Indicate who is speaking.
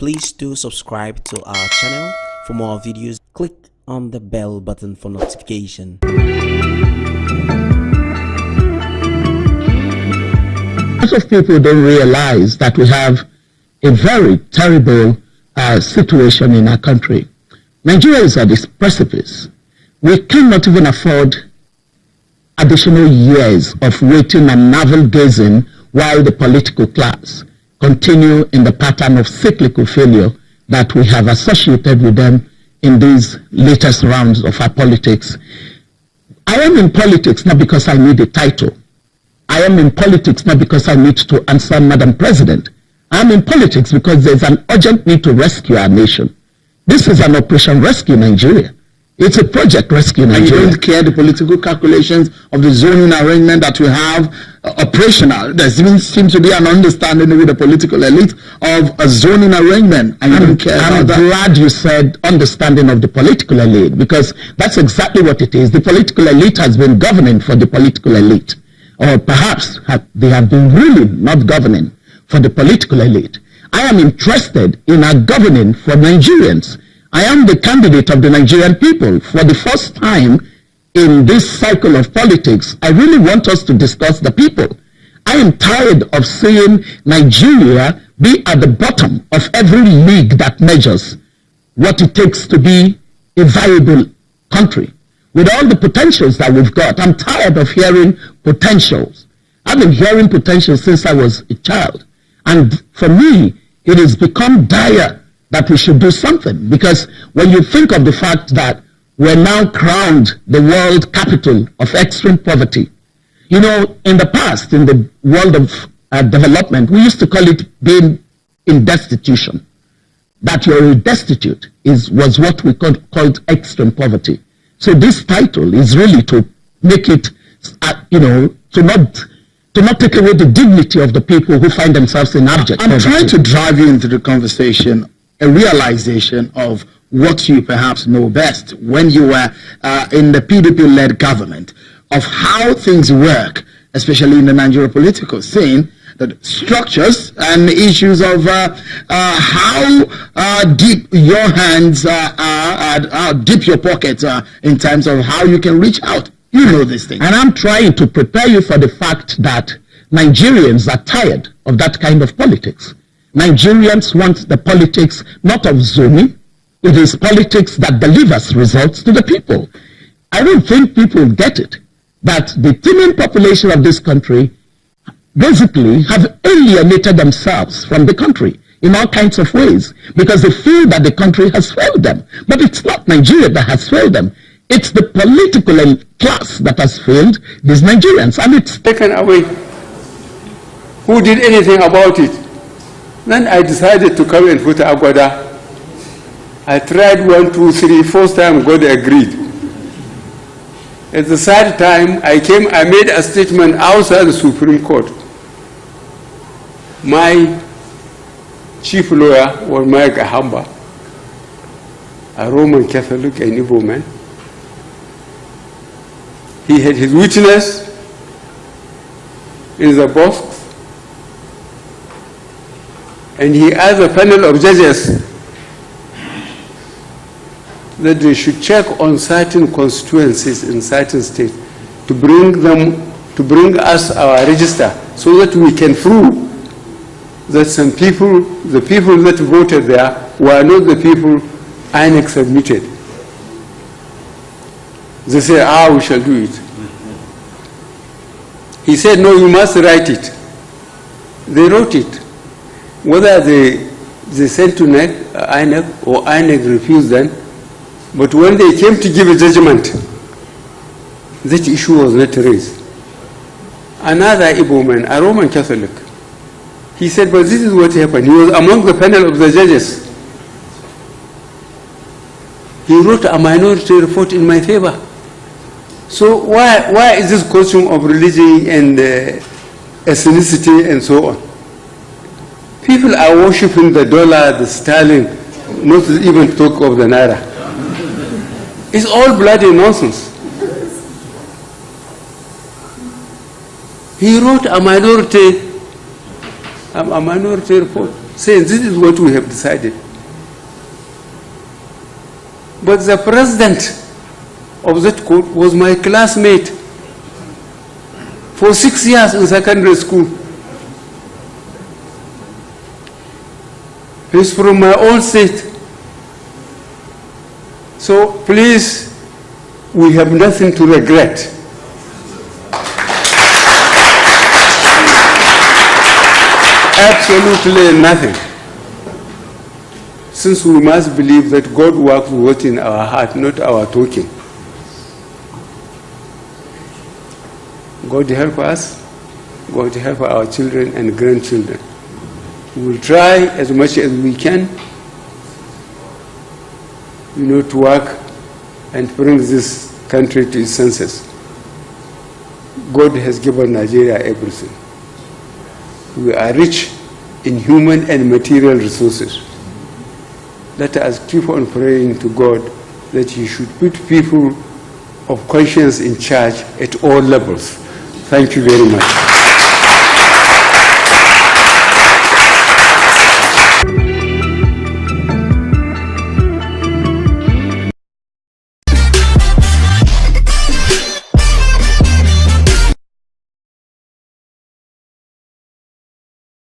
Speaker 1: Please do subscribe to our channel for more videos. Click on the bell button for notification.
Speaker 2: Lots of people don't realize that we have a very terrible situation in our country. Nigeria is at this precipice. We cannot even afford additional years of waiting and navel-gazing while the political class continue in the pattern of cyclical failure that we have associated with them in these latest rounds of our politics. I am in politics not because I need a title. I am in politics not because I need to answer Madam President. I am in politics because there's an urgent need to rescue our nation. This is an Operation Rescue Nigeria. It's a project Rescue Nigeria.
Speaker 3: And you don't care the political calculations of the zoning arrangement that we have operational. There seems to be an understanding with the political elite of a zoning arrangement. And you don't care about that.
Speaker 2: I'm glad you said understanding of the political elite, because that's exactly what it is. The political elite has been governing for the political elite. Or perhaps they have been really not governing for the political elite. I am interested in our governing for Nigerians. I am the candidate of the Nigerian people. For the first time in this cycle of politics, I really want us to discuss the people. I am tired of seeing Nigeria be at the bottom of every league that measures what it takes to be a viable country. With all the potentials that we've got, I'm tired of hearing potentials. I've been hearing potentials since I was a child. And for me, it has become dire that we should do something, because when you think of the fact that we're now crowned the world capital of extreme poverty, you know, in the past, in the world of development, we used to call it being in destitution. That you're destitute was what we called extreme poverty. So this title is really to make it, to not take away the dignity of the people who find themselves in abject poverty.
Speaker 3: I'm trying to drive you into the conversation, a realization of what you perhaps know best when you were in the PDP-led government, of how things work, especially in the Nigerian political scene, the structures and issues of how deep your hands are, how deep your pockets are in terms of how you can reach out. You know these things.
Speaker 2: And I'm trying to prepare you for the fact that Nigerians are tired of that kind of politics. Nigerians want the politics not of zoning. It is politics that delivers results to the people. I don't think people get it, that the teeming population of this country basically have alienated themselves from the country in all kinds of ways, because they feel that the country has failed them. But it's not Nigeria that has failed them. It's the political class that has failed these Nigerians, and it's
Speaker 4: taken away. Who did anything about it? Then I decided to come and put Agwada. I tried 1, 2, 3, 4 times, God agreed. At the third time, I made a statement outside the Supreme Court. My chief lawyer was Mike Ahamba, a Roman Catholic and Igbo man. He had his witness in the box, and he asked a panel of judges that they should check on certain constituencies in certain states to bring us our register, so that we can prove that some people, the people that voted there, were not the people INEC submitted. They said, we shall do it. He said, no, you must write it. They wrote it. Whether they sent to INEC or INEC refused them, but when they came to give a judgment, that issue was not raised. Another Igbo man, a Roman Catholic, he said, but this is what happened. He was among the panel of the judges. He wrote a minority report in my favor. So why is this question of religion and ethnicity and so on? People are worshipping the dollar, the sterling, not to even talk of the naira. It's all bloody nonsense. He wrote a minority report saying this is what we have decided. But the president of that court was my classmate for 6 years in secondary school. He's from my own state. So please, we have nothing to regret. Absolutely nothing. Since we must believe that God works what's in our heart, not our talking. God help us. God help our children and grandchildren. We will try as much as we can, to work and bring this country to its senses. God has given Nigeria everything. We are rich in human and material resources. Let us keep on praying to God that He should put people of conscience in charge at all levels. Thank you very much.